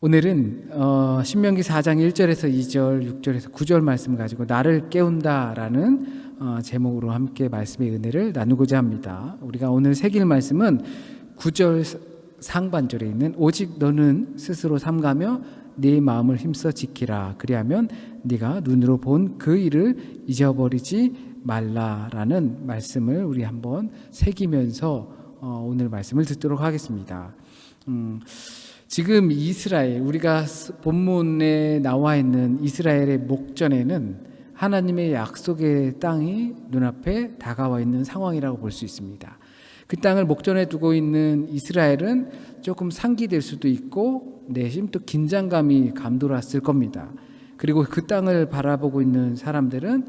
오늘은 신명기 4장 1절에서 2절, 6절에서 9절 말씀을 가지고 나를 깨운다라는 제목으로 함께 말씀의 은혜를 나누고자 합니다. 우리가 오늘 새길 말씀은 9절 상반절에 있는 오직 너는 스스로 삼가며 네 마음을 힘써 지키라. 그리하면 네가 눈으로 본 그 일을 잊어버리지 말라라는 말씀을 우리 한번 새기면서 오늘 말씀을 듣도록 하겠습니다. 지금 이스라엘, 우리가 본문에 나와 있는 이스라엘의 목전에는 하나님의 약속의 땅이 눈앞에 다가와 있는 상황이라고 볼 수 있습니다. 그 땅을 목전에 두고 있는 이스라엘은 조금 상기될 수도 있고 내심 또 긴장감이 감돌았을 겁니다. 그리고 그 땅을 바라보고 있는 사람들은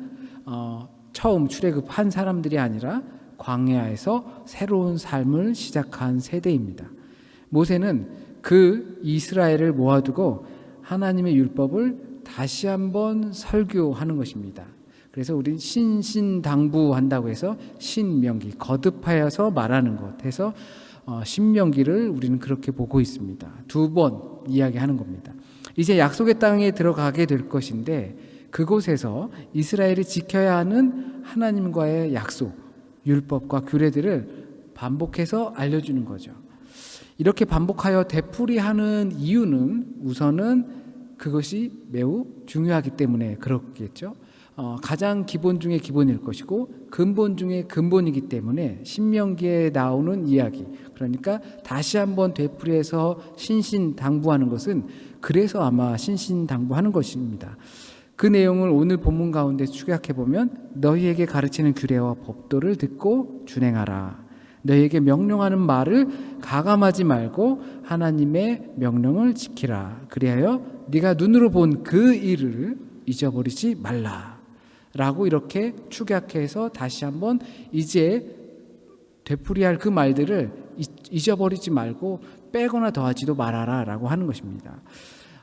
처음 출애굽한 사람들이 아니라 광야에서 새로운 삶을 시작한 세대입니다. 모세는 그 이스라엘을 모아두고 하나님의 율법을 다시 한번 설교하는 것입니다. 그래서 우린 신신당부한다고 해서 신명기, 거듭하여서 말하는 것 해서 신명기를 우리는 그렇게 보고 있습니다. 두 번 이야기하는 겁니다. 이제 약속의 땅에 들어가게 될 것인데 그곳에서 이스라엘이 지켜야 하는 하나님과의 약속, 율법과 규례들을 반복해서 알려주는 거죠. 이렇게 반복하여 되풀이하는 이유는 우선은 그것이 매우 중요하기 때문에 그렇겠죠. 가장 기본 중에 기본일 것이고 근본 중에 근본이기 때문에 신명기에 나오는 이야기, 그러니까 다시 한번 되풀이해서 신신당부하는 것은 그래서 아마 신신당부하는 것입니다. 그 내용을 오늘 본문 가운데 축약해 보면 너희에게 가르치는 규례와 법도를 듣고 준행하라. 너희에게 명령하는 말을 가감하지 말고 하나님의 명령을 지키라. 그리하여 네가 눈으로 본 그 일을 잊어버리지 말라. 라고 이렇게 축약해서 다시 한번 이제 되풀이할 그 말들을 잊어버리지 말고 빼거나 더하지도 말아라 라고 하는 것입니다.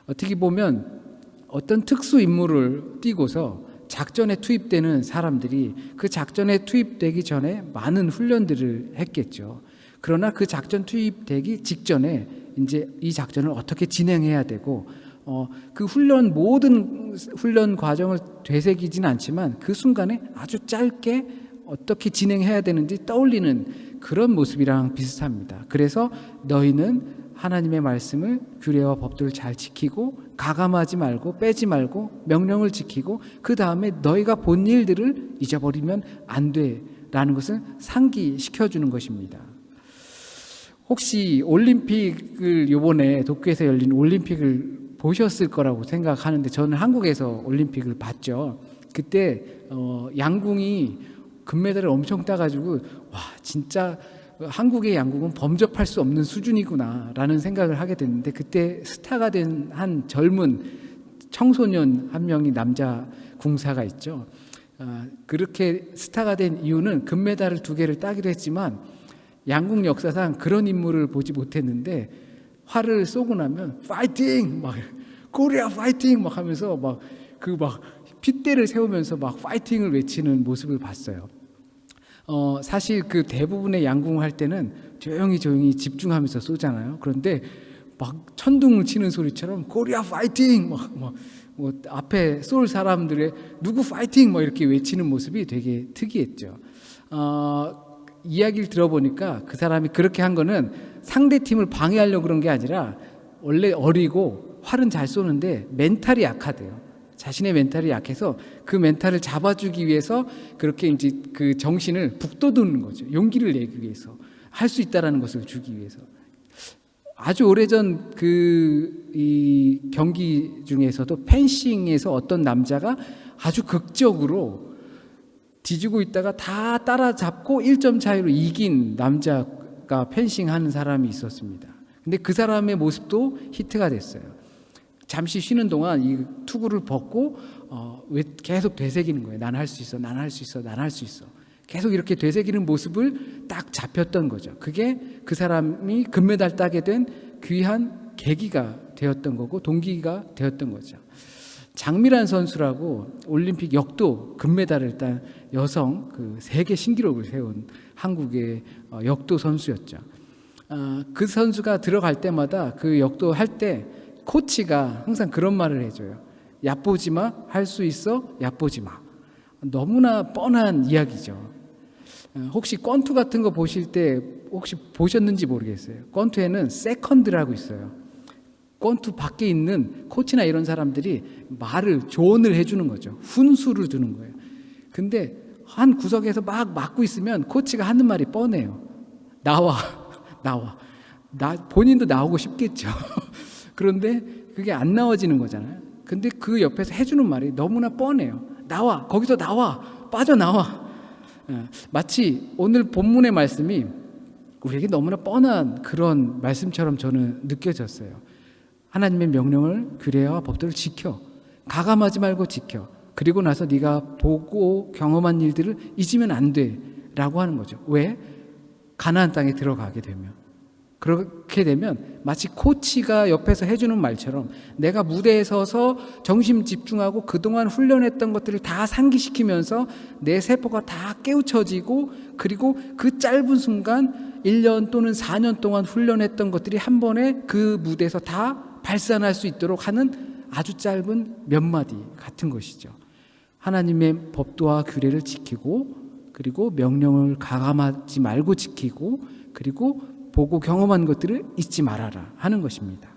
어떻게 보면 어떤 특수 임무를 띠고서 작전에 투입되는 사람들이 그 작전에 투입되기 전에 많은 훈련들을 했겠죠. 그러나 그 작전 투입되기 직전에 이제 이 작전을 어떻게 진행해야 되고 그 모든 훈련 과정을 되새기진 않지만 그 순간에 아주 짧게 어떻게 진행해야 되는지 떠올리는 그런 모습이랑 비슷합니다. 그래서 너희는 하나님의 말씀을, 규례와 법도를 잘 지키고 가감하지 말고 빼지 말고 명령을 지키고 그 다음에 너희가 본 일들을 잊어버리면 안 돼라는 것을 상기시켜주는 것입니다. 혹시 올림픽을 이번에 도쿄에서 열린 올림픽을 보셨을 거라고 생각하는데 저는 한국에서 올림픽을 봤죠. 그때 양궁이 금메달을 엄청 따가지고 와 진짜 한국의 양궁은 범접할 수 없는 수준이구나 라는 생각을 하게 됐는데 그때 스타가 된 한 젊은 청소년 한 명이 남자 궁사가 있죠. 그렇게 스타가 된 이유는 금메달을 2개를 따기도 했지만 양궁 역사상 그런 인물을 보지 못했는데 활을 쏘고 나면 파이팅! 막 코리아 파이팅! 막 하면서 막 핏대를 세우면서 막 파이팅을 외치는 모습을 봤어요. 사실 그 대부분의 양궁을 할 때는 조용히 집중하면서 쏘잖아요. 그런데 막 천둥을 치는 소리처럼 코리아 파이팅! 뭐 앞에 쏠 사람들의 누구 파이팅! 막 이렇게 외치는 모습이 되게 특이했죠. 이야기를 들어보니까 그 사람이 그렇게 한 거는 상대 팀을 방해하려고 그런 게 아니라 원래 어리고 활은 잘 쏘는데 멘탈이 약하대요. 자신의 멘탈이 약해서 그 멘탈을 잡아주기 위해서 그렇게 이제 그 정신을 북돋우는 거죠. 용기를 내기 위해서 할 수 있다라는 것을 주기 위해서. 아주 오래전 이 경기 중에서도 펜싱에서 어떤 남자가 아주 극적으로 뒤지고 있다가 다 따라잡고 1점 차이로 이긴 남자가 펜싱하는 사람이 있었습니다. 근데 그 사람의 모습도 히트가 됐어요. 잠시 쉬는 동안 이 투구를 벗고 계속 되새기는 거예요. 난 할 수 있어, 난 할 수 있어, 난 할 수 있어. 계속 이렇게 되새기는 모습을 딱 잡혔던 거죠. 그게 그 사람이 금메달 따게 된 귀한 계기가 되었던 거고 동기가 되었던 거죠. 장미란 선수라고 올림픽 역도 금메달을 딴 여성 그 세계 신기록을 세운 한국의 역도 선수였죠. 그 선수가 들어갈 때마다 그 역도 할 때 코치가 항상 그런 말을 해줘요. 얕보지 마, 할 수 있어, 얕보지 마. 너무나 뻔한 이야기죠. 혹시 권투 같은 거 보실 때 혹시 보셨는지 모르겠어요. 권투에는 세컨드라고 있어요. 권투 밖에 있는 코치나 이런 사람들이 말을 조언을 해주는 거죠. 훈수를 두는 거예요. 근데 한 구석에서 막 맞고 있으면 코치가 하는 말이 뻔해요. 나와. 본인도 나오고 싶겠죠. 그런데 그게 안 나와지는 거잖아요. 근데 그 옆에서 해주는 말이 너무나 뻔해요. 나와, 거기서 나와, 빠져나와. 마치 오늘 본문의 말씀이 우리에게 너무나 뻔한 그런 말씀처럼 저는 느껴졌어요. 하나님의 명령을, 규례와 법도를 지켜, 가감하지 말고 지켜. 그리고 나서 네가 보고 경험한 일들을 잊으면 안 돼 라고 하는 거죠. 왜? 가나안 땅에 들어가게 되면, 그렇게 되면 마치 코치가 옆에서 해주는 말처럼 내가 무대에 서서 정신 집중하고 그동안 훈련했던 것들을 다 상기시키면서 내 세포가 다 깨우쳐지고, 그리고 그 짧은 순간 1년 또는 4년 동안 훈련했던 것들이 한 번에 그 무대에서 다 발산할 수 있도록 하는 아주 짧은 몇 마디 같은 것이죠. 하나님의 법도와 규례를 지키고, 그리고 명령을 가감하지 말고 지키고, 그리고 보고 경험한 것들을 잊지 말아라 하는 것입니다.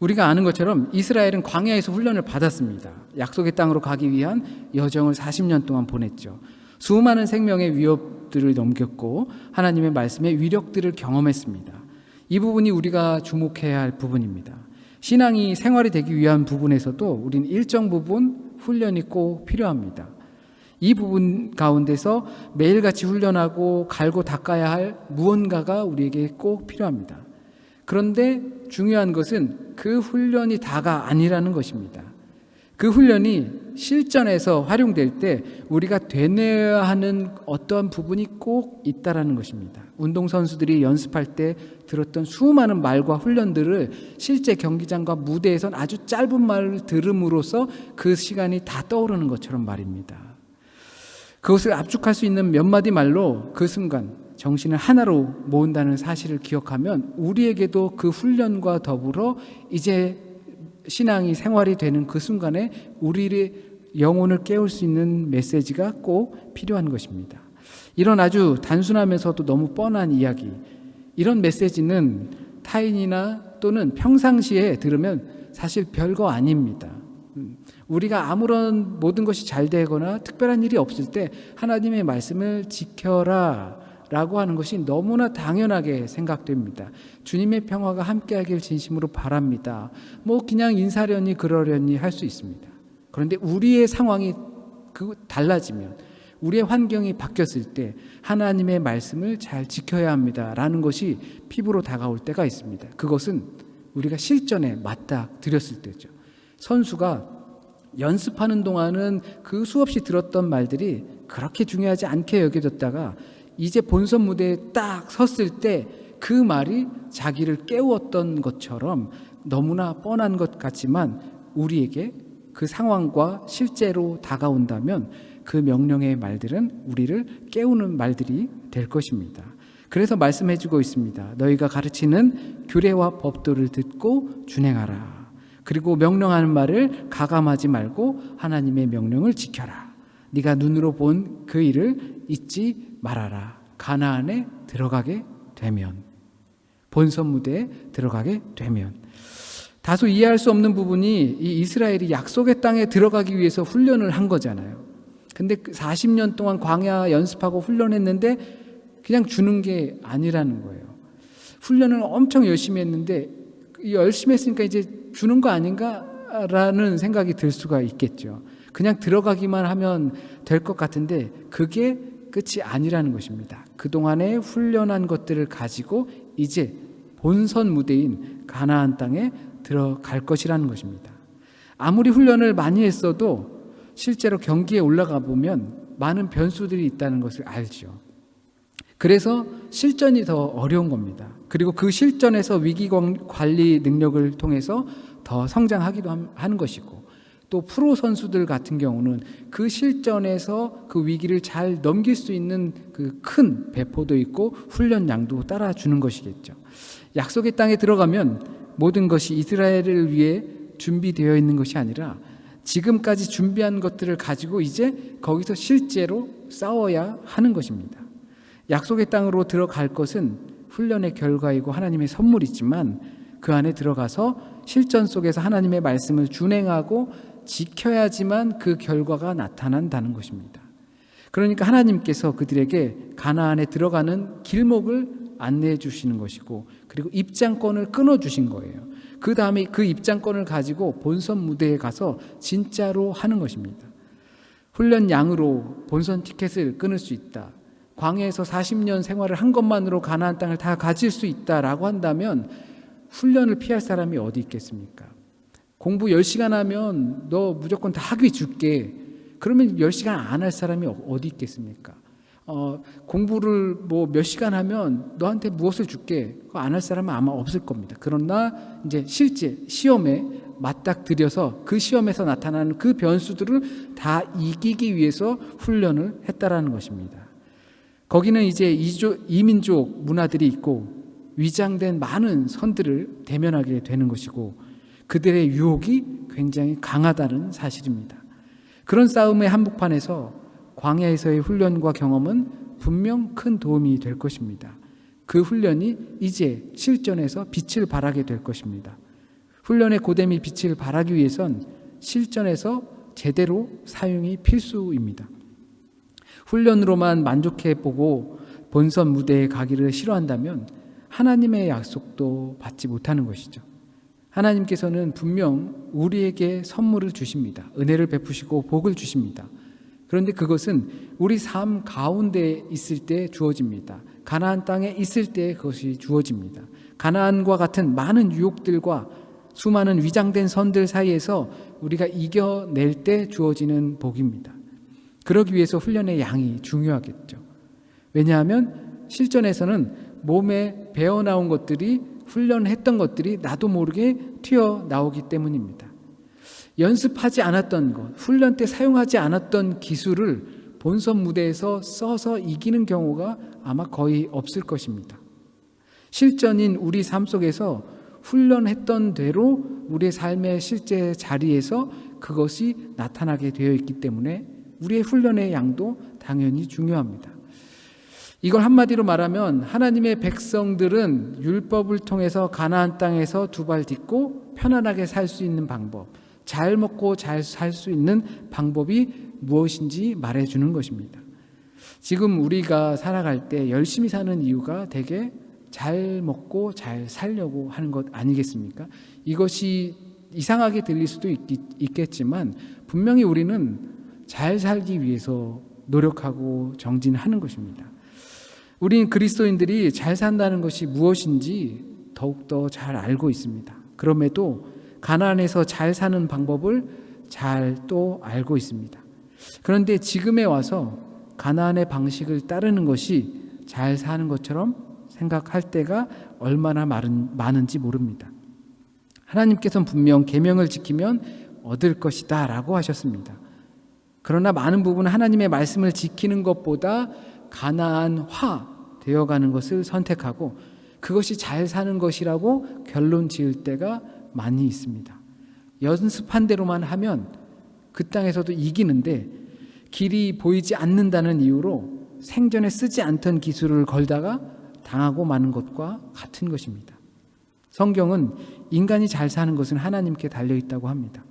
우리가 아는 것처럼 이스라엘은 광야에서 훈련을 받았습니다. 약속의 땅으로 가기 위한 여정을 40년 동안 보냈죠. 수많은 생명의 위협들을 넘겼고 하나님의 말씀의 위력들을 경험했습니다. 이 부분이 우리가 주목해야 할 부분입니다. 신앙이 생활이 되기 위한 부분에서도 우린 일정 부분 훈련이 꼭 필요합니다. 이 부분 가운데서 매일같이 훈련하고 갈고 닦아야 할 무언가가 우리에게 꼭 필요합니다. 그런데 중요한 것은 그 훈련이 다가 아니라는 것입니다. 그 훈련이 실전에서 활용될 때 우리가 되뇌어야 하는 어떠한 부분이 꼭 있다라는 것입니다. 운동선수들이 연습할 때 들었던 수많은 말과 훈련들을 실제 경기장과 무대에선 아주 짧은 말을 들음으로써 그 시간이 다 떠오르는 것처럼 말입니다. 그것을 압축할 수 있는 몇 마디 말로 그 순간 정신을 하나로 모은다는 사실을 기억하면 우리에게도 그 훈련과 더불어 이제 신앙이 생활이 되는 그 순간에 우리의 영혼을 깨울 수 있는 메시지가 꼭 필요한 것입니다. 이런 아주 단순하면서도 너무 뻔한 이야기, 이런 메시지는 타인이나 또는 평상시에 들으면 사실 별거 아닙니다. 우리가 아무런 모든 것이 잘 되거나 특별한 일이 없을 때 하나님의 말씀을 지켜라 라고 하는 것이 너무나 당연하게 생각됩니다. 주님의 평화가 함께하길 진심으로 바랍니다. 그냥 인사려니 그러려니 할 수 있습니다. 그런데 우리의 상황이 달라지면, 우리의 환경이 바뀌었을 때 하나님의 말씀을 잘 지켜야 합니다 라는 것이 피부로 다가올 때가 있습니다. 그것은 우리가 실전에 맞닥뜨렸을 때죠. 선수가 연습하는 동안은 그 수없이 들었던 말들이 그렇게 중요하지 않게 여겨졌다가 이제 본선 무대에 딱 섰을 때 그 말이 자기를 깨웠던 것처럼 너무나 뻔한 것 같지만 우리에게 그 상황과 실제로 다가온다면 그 명령의 말들은 우리를 깨우는 말들이 될 것입니다. 그래서 말씀해주고 있습니다. 너희가 가르치는 규례와 법도를 듣고 준행하라. 그리고 명령하는 말을 가감하지 말고 하나님의 명령을 지켜라. 네가 눈으로 본 그 일을 잊지 말아라. 가나안에 들어가게 되면, 본선 무대에 들어가게 되면. 다소 이해할 수 없는 부분이 이 이스라엘이 약속의 땅에 들어가기 위해서 훈련을 한 거잖아요. 근데 40년 동안 광야 연습하고 훈련했는데 그냥 주는 게 아니라는 거예요. 훈련을 엄청 열심히 했는데 열심히 했으니까 이제 주는 거 아닌가라는 생각이 들 수가 있겠죠. 그냥 들어가기만 하면 될 것 같은데 그게 끝이 아니라는 것입니다. 그동안에 훈련한 것들을 가지고 이제 본선 무대인 가나안 땅에 들어갈 것이라는 것입니다. 아무리 훈련을 많이 했어도 실제로 경기에 올라가 보면 많은 변수들이 있다는 것을 알죠. 그래서 실전이 더 어려운 겁니다. 그리고 그 실전에서 위기 관리 능력을 통해서 더 성장하기도 하는 것이고, 또 프로 선수들 같은 경우는 그 실전에서 그 위기를 잘 넘길 수 있는 그 큰 배포도 있고 훈련량도 따라주는 것이겠죠. 약속의 땅에 들어가면 모든 것이 이스라엘을 위해 준비되어 있는 것이 아니라 지금까지 준비한 것들을 가지고 이제 거기서 실제로 싸워야 하는 것입니다. 약속의 땅으로 들어갈 것은 훈련의 결과이고 하나님의 선물이지만 그 안에 들어가서 실전 속에서 하나님의 말씀을 준행하고 지켜야지만 그 결과가 나타난다는 것입니다. 그러니까 하나님께서 그들에게 가나안에 들어가는 길목을 안내해 주시는 것이고, 그리고 입장권을 끊어 주신 거예요. 그 다음에 그 입장권을 가지고 본선 무대에 가서 진짜로 하는 것입니다. 훈련양으로 본선 티켓을 끊을 수 있다, 광야에서 40년 생활을 한 것만으로 가나안 땅을 다 가질 수 있다라고 한다면 훈련을 피할 사람이 어디 있겠습니까? 공부 10시간 하면 너 무조건 다 학위 줄게. 그러면 10시간 안 할 사람이 어디 있겠습니까? 공부를 뭐 몇 시간 하면 너한테 무엇을 줄게. 그거 안 할 사람은 아마 없을 겁니다. 그러나 이제 실제 시험에 맞닥뜨려서 그 시험에서 나타나는 그 변수들을 다 이기기 위해서 훈련을 했다라는 것입니다. 거기는 이제 이민족 문화들이 있고 위장된 많은 선들을 대면하게 되는 것이고 그들의 유혹이 굉장히 강하다는 사실입니다. 그런 싸움의 한복판에서 광야에서의 훈련과 경험은 분명 큰 도움이 될 것입니다. 그 훈련이 이제 실전에서 빛을 발하게 될 것입니다. 훈련의 고됨이 빛을 발하기 위해선 실전에서 제대로 사용이 필수입니다. 훈련으로만 만족해보고 본선 무대에 가기를 싫어한다면 하나님의 약속도 받지 못하는 것이죠. 하나님께서는 분명 우리에게 선물을 주십니다. 은혜를 베푸시고 복을 주십니다. 그런데 그것은 우리 삶 가운데 있을 때 주어집니다. 가나안 땅에 있을 때 그것이 주어집니다. 가나안과 같은 많은 유혹들과 수많은 위장된 선들 사이에서 우리가 이겨낼 때 주어지는 복입니다. 그러기 위해서 훈련의 양이 중요하겠죠. 왜냐하면 실전에서는 몸에 배어나온 것들이, 훈련했던 것들이 나도 모르게 튀어나오기 때문입니다. 연습하지 않았던 것, 훈련 때 사용하지 않았던 기술을 본선 무대에서 써서 이기는 경우가 아마 거의 없을 것입니다. 실전인 우리 삶 속에서 훈련했던 대로 우리의 삶의 실제 자리에서 그것이 나타나게 되어 있기 때문에 우리의 훈련의 양도 당연히 중요합니다. 이걸 한마디로 말하면 하나님의 백성들은 율법을 통해서 가나안 땅에서 두 발 딛고 편안하게 살 수 있는 방법, 잘 먹고 잘 살 수 있는 방법이 무엇인지 말해주는 것입니다. 지금 우리가 살아갈 때 열심히 사는 이유가 되게 잘 먹고 잘 살려고 하는 것 아니겠습니까? 이것이 이상하게 들릴 수도 있겠지만 분명히 우리는 잘 살기 위해서 노력하고 정진하는 것입니다. 우린 그리스도인들이 잘 산다는 것이 무엇인지 더욱더 잘 알고 있습니다. 그럼에도 가나안에서 잘 사는 방법을 잘 또 알고 있습니다. 그런데 지금에 와서 가나안의 방식을 따르는 것이 잘 사는 것처럼 생각할 때가 얼마나 많은지 모릅니다. 하나님께서는 분명 계명을 지키면 얻을 것이다 라고 하셨습니다. 그러나 많은 부분은 하나님의 말씀을 지키는 것보다 가나안화 되어가는 것을 선택하고 그것이 잘 사는 것이라고 결론 지을 때가 많이 있습니다. 연습한 대로만 하면 그 땅에서도 이기는데 길이 보이지 않는다는 이유로 생전에 쓰지 않던 기술을 걸다가 당하고 마는 것과 같은 것입니다. 성경은 인간이 잘 사는 것은 하나님께 달려있다고 합니다.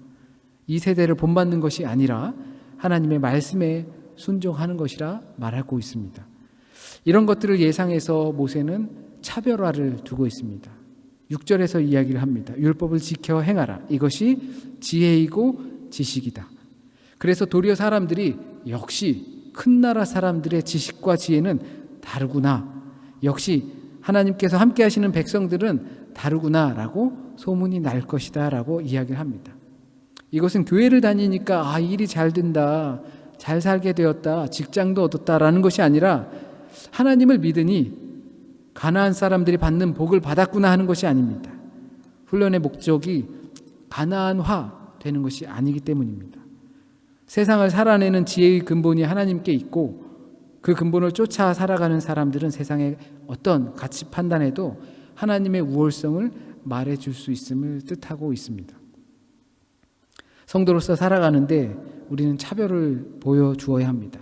이 세대를 본받는 것이 아니라 하나님의 말씀에 순종하는 것이라 말하고 있습니다. 이런 것들을 예상해서 모세는 차별화를 두고 있습니다. 6절에서 이야기를 합니다. 율법을 지켜 행하라. 이것이 지혜이고 지식이다. 그래서 도리어 사람들이 역시 큰 나라 사람들의 지식과 지혜는 다르구나. 역시 하나님께서 함께 하시는 백성들은 다르구나 라고 소문이 날 것이다 라고 이야기를 합니다. 이것은 교회를 다니니까 일이 잘 된다, 잘 살게 되었다, 직장도 얻었다라는 것이 아니라 하나님을 믿으니 가나안 사람들이 받는 복을 받았구나 하는 것이 아닙니다. 훈련의 목적이 가나안화 되는 것이 아니기 때문입니다. 세상을 살아내는 지혜의 근본이 하나님께 있고 그 근본을 쫓아 살아가는 사람들은 세상의 어떤 가치 판단에도 하나님의 우월성을 말해줄 수 있음을 뜻하고 있습니다. 성도로서 살아가는데 우리는 차별을 보여주어야 합니다.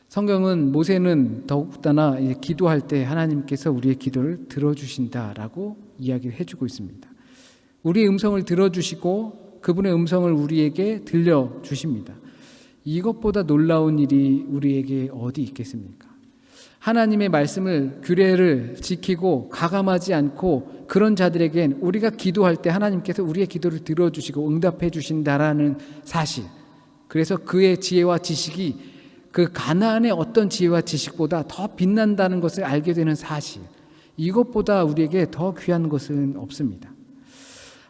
성경은 모세는 더욱다나 기도할 때 하나님께서 우리의 기도를 들어주신다라고 이야기를 해주고 있습니다. 우리의 음성을 들어주시고 그분의 음성을 우리에게 들려주십니다. 이것보다 놀라운 일이 우리에게 어디 있겠습니까? 하나님의 말씀을, 규례를 지키고 가감하지 않고 그런 자들에겐 우리가 기도할 때 하나님께서 우리의 기도를 들어주시고 응답해 주신다라는 사실, 그래서 그의 지혜와 지식이 그 가나안의 어떤 지혜와 지식보다 더 빛난다는 것을 알게 되는 사실, 이것보다 우리에게 더 귀한 것은 없습니다.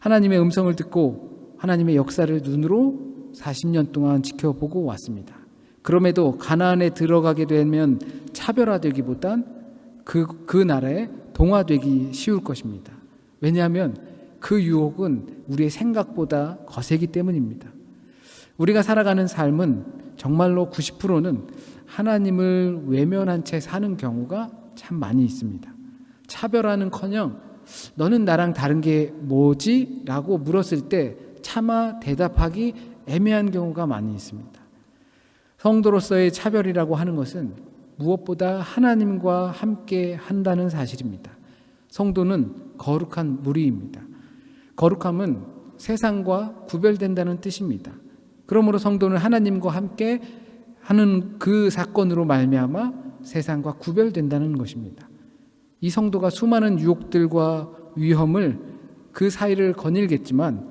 하나님의 음성을 듣고 하나님의 역사를 눈으로 40년 동안 지켜보고 왔습니다. 그럼에도 가나안에 들어가게 되면 차별화되기보단 그 나라에 동화되기 쉬울 것입니다. 왜냐하면 그 유혹은 우리의 생각보다 거세기 때문입니다. 우리가 살아가는 삶은 정말로 90%는 하나님을 외면한 채 사는 경우가 참 많이 있습니다. 차별화는커녕 너는 나랑 다른 게 뭐지? 라고 물었을 때 차마 대답하기 애매한 경우가 많이 있습니다. 성도로서의 차별이라고 하는 것은 무엇보다 하나님과 함께 한다는 사실입니다. 성도는 거룩한 무리입니다. 거룩함은 세상과 구별된다는 뜻입니다. 그러므로 성도는 하나님과 함께 하는 그 사건으로 말미암아 세상과 구별된다는 것입니다. 이 성도가 수많은 유혹들과 위험을 그 사이를 거닐겠지만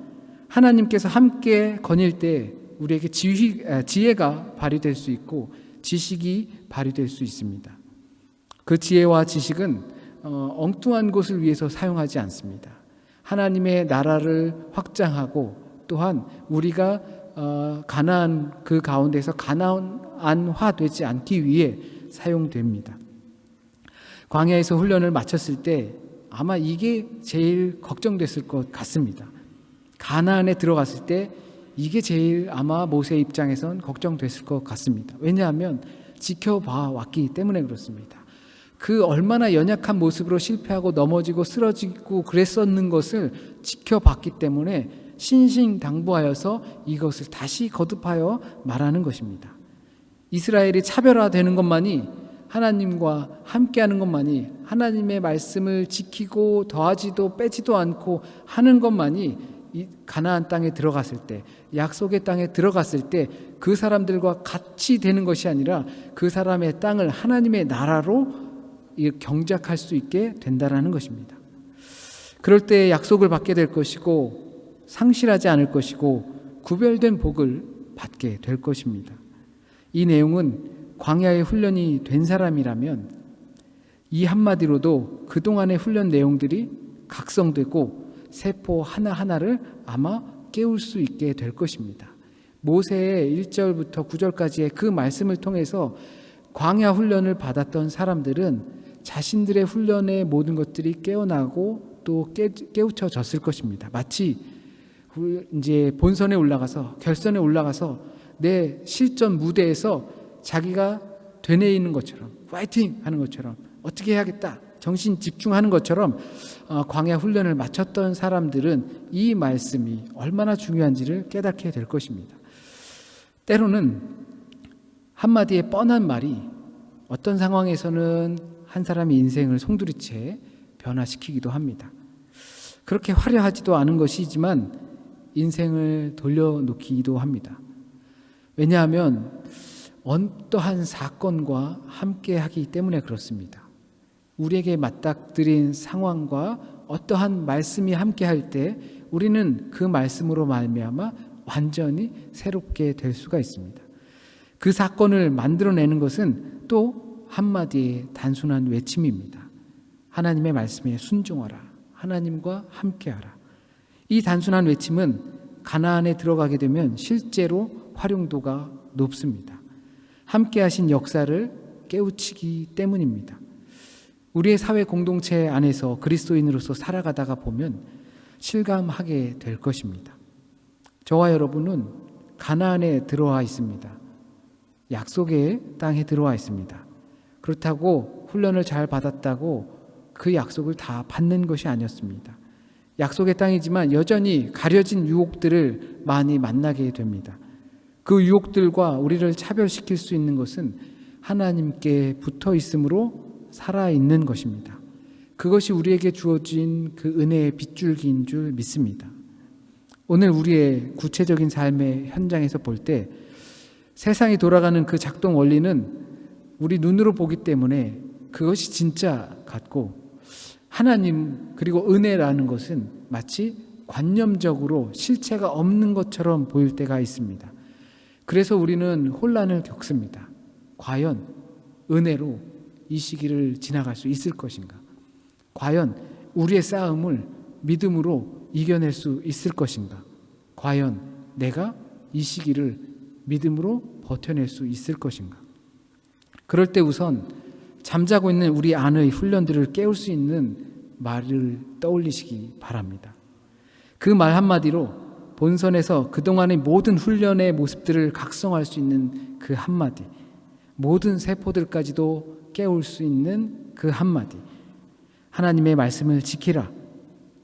하나님께서 함께 거닐 때 우리에게 지혜가 발휘될 수 있고 지식이 발휘될 수 있습니다. 그 지혜와 지식은 엉뚱한 곳을 위해서 사용하지 않습니다. 하나님의 나라를 확장하고 또한 우리가 가나안 그 가운데서 가나안화되지 않기 위해 사용됩니다. 광야에서 훈련을 마쳤을 때 아마 이게 제일 걱정됐을 것 같습니다. 가나안에 들어갔을 때 이게 제일 아마 모세 입장에선 걱정됐을 것 같습니다. 왜냐하면 지켜봐 왔기 때문에 그렇습니다. 그 얼마나 연약한 모습으로 실패하고 넘어지고 쓰러지고 그랬었는 것을 지켜봤기 때문에 신신당부하여서 이것을 다시 거듭하여 말하는 것입니다. 이스라엘이 차별화되는 것만이, 하나님과 함께하는 것만이, 하나님의 말씀을 지키고 더하지도 빼지도 않고 하는 것만이 이 가나안 땅에 들어갔을 때, 약속의 땅에 들어갔을 때 그 사람들과 같이 되는 것이 아니라 그 사람의 땅을 하나님의 나라로 경작할 수 있게 된다라는 것입니다. 그럴 때 약속을 받게 될 것이고 상실하지 않을 것이고 구별된 복을 받게 될 것입니다. 이 내용은 광야의 훈련이 된 사람이라면 이 한마디로도 그동안의 훈련 내용들이 각성되고 세포 하나하나를 아마 깨울 수 있게 될 것입니다. 모세의 1절부터 9절까지의 그 말씀을 통해서 광야 훈련을 받았던 사람들은 자신들의 훈련의 모든 것들이 깨어나고 또 깨우쳐졌을 것입니다. 마치 이제 본선에 올라가서, 결선에 올라가서 내 실전 무대에서 자기가 되뇌이는 것처럼, 파이팅 하는 것처럼, 어떻게 해야겠다 정신 집중하는 것처럼 광야 훈련을 마쳤던 사람들은 이 말씀이 얼마나 중요한지를 깨닫게 될 것입니다. 때로는 한마디의 뻔한 말이 어떤 상황에서는 한 사람의 인생을 송두리째 변화시키기도 합니다. 그렇게 화려하지도 않은 것이지만 인생을 돌려놓기도 합니다. 왜냐하면 어떠한 사건과 함께하기 때문에 그렇습니다. 우리에게 맞닥뜨린 상황과 어떠한 말씀이 함께할 때 우리는 그 말씀으로 말미암아 완전히 새롭게 될 수가 있습니다. 그 사건을 만들어내는 것은 또 한마디의 단순한 외침입니다. 하나님의 말씀에 순종하라. 하나님과 함께하라. 이 단순한 외침은 가나안에 들어가게 되면 실제로 활용도가 높습니다. 함께하신 역사를 깨우치기 때문입니다. 우리의 사회 공동체 안에서 그리스도인으로서 살아가다가 보면 실감하게 될 것입니다. 저와 여러분은 가나안에 들어와 있습니다. 약속의 땅에 들어와 있습니다. 그렇다고 훈련을 잘 받았다고 그 약속을 다 받는 것이 아니었습니다. 약속의 땅이지만 여전히 가려진 유혹들을 많이 만나게 됩니다. 그 유혹들과 우리를 차별시킬 수 있는 것은 하나님께 붙어 있음으로 살아있는 것입니다. 그것이 우리에게 주어진 그 은혜의 빗줄기인 줄 믿습니다. 오늘 우리의 구체적인 삶의 현장에서 볼 때 세상이 돌아가는 그 작동 원리는 우리 눈으로 보기 때문에 그것이 진짜 같고, 하나님 그리고 은혜라는 것은 마치 관념적으로 실체가 없는 것처럼 보일 때가 있습니다. 그래서 우리는 혼란을 겪습니다. 과연 은혜로 이 시기를 지나갈 수 있을 것인가? 과연 우리의 싸움을 믿음으로 이겨낼 수 있을 것인가? 과연 내가 이 시기를 믿음으로 버텨낼 수 있을 것인가? 그럴 때 우선 잠자고 있는 우리 안의 훈련들을 깨울 수 있는 말을 떠올리시기 바랍니다. 그 말 한마디로 본선에서 그동안의 모든 훈련의 모습들을 각성할 수 있는 그 한마디, 모든 세포들까지도 깨울 수 있는 그 한마디, 하나님의 말씀을 지키라,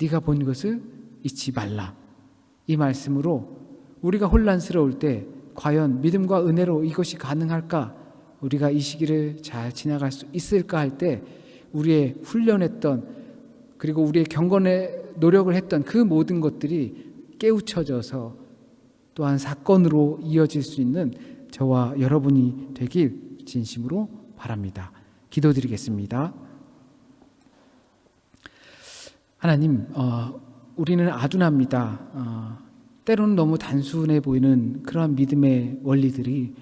네가 본 것을 잊지 말라. 이 말씀으로 우리가 혼란스러울 때 과연 믿음과 은혜로 이것이 가능할까? 우리가 이 시기를 잘 지나갈 수 있을까 할 때 우리의 훈련했던, 그리고 우리의 경건에 노력을 했던 그 모든 것들이 깨우쳐져서 또한 사건으로 이어질 수 있는 저와 여러분이 되길 진심으로 바랍니다. 기도드리겠습니다. 하나님, 우리는 아둔합니다. 때로는 너무 단순해 보이는 그러한 믿음의 원리들이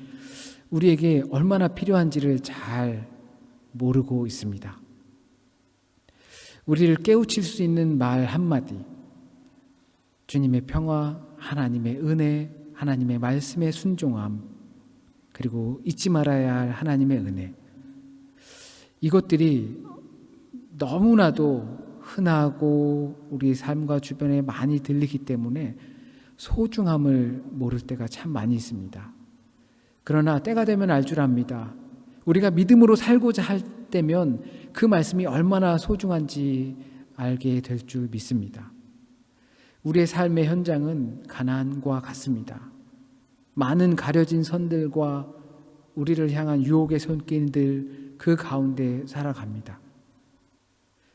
우리에게 얼마나 필요한지를 잘 모르고 있습니다. 우리를 깨우칠 수 있는 말 한마디, 주님의 평화, 하나님의 은혜, 하나님의 말씀의 순종함, 그리고 잊지 말아야 할 하나님의 은혜, 이것들이 너무나도 흔하고 우리 삶과 주변에 많이 들리기 때문에 소중함을 모를 때가 참 많이 있습니다. 그러나 때가 되면 알 줄 압니다. 우리가 믿음으로 살고자 할 때면 그 말씀이 얼마나 소중한지 알게 될 줄 믿습니다. 우리의 삶의 현장은 가난과 같습니다. 많은 가려진 선들과 우리를 향한 유혹의 손길들, 그 가운데 살아갑니다.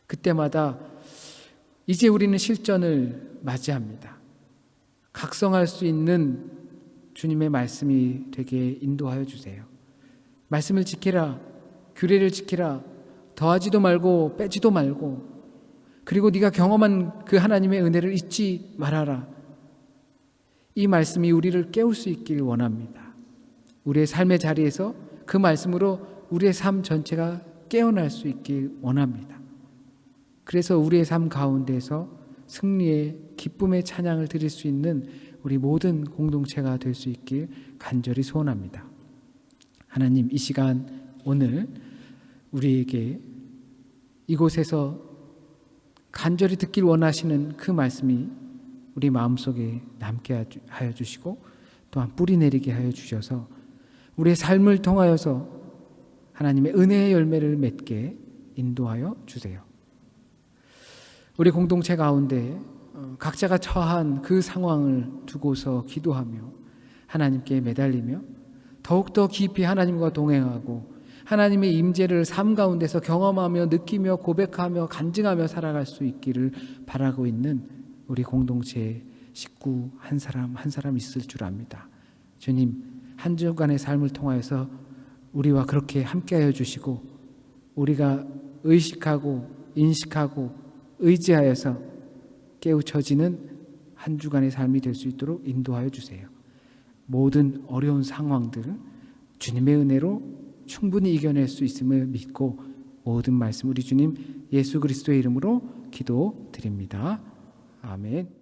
그때마다 이제 우리는 실전을 맞이합니다. 각성할 수 있는 주님의 말씀이 되게 인도하여 주세요. 말씀을 지키라, 규례를 지키라, 더하지도 말고 빼지도 말고, 그리고 네가 경험한 그 하나님의 은혜를 잊지 말아라. 이 말씀이 우리를 깨울 수 있길 원합니다. 우리의 삶의 자리에서 그 말씀으로 우리의 삶 전체가 깨어날 수 있길 원합니다. 그래서 우리의 삶 가운데서 승리의 기쁨의 찬양을 드릴 수 있는 우리 모든 공동체가 될 수 있길 간절히 소원합니다. 하나님, 이 시간 오늘 우리에게 이곳에서 간절히 듣길 원하시는 그 말씀이 우리 마음속에 남게 하여 주시고 또한 뿌리 내리게 하여 주셔서 우리의 삶을 통하여서 하나님의 은혜의 열매를 맺게 인도하여 주세요. 우리 공동체 가운데 각자가 처한 그 상황을 두고서 기도하며 하나님께 매달리며 더욱더 깊이 하나님과 동행하고 하나님의 임재를 삶 가운데서 경험하며 느끼며 고백하며 간증하며 살아갈 수 있기를 바라고 있는 우리 공동체의 식구 한 사람 한 사람 있을 줄 압니다. 주님, 한 주간의 삶을 통하여서 우리와 그렇게 함께하여 주시고 우리가 의식하고 인식하고 의지하여서 깨우쳐지는 한 주간의 삶이 될 수 있도록 인도하여 주세요. 모든 어려운 상황들 주님의 은혜로 충분히 이겨낼 수 있음을 믿고 모든 말씀 우리 주님 예수 그리스도의 이름으로 기도드립니다. 아멘.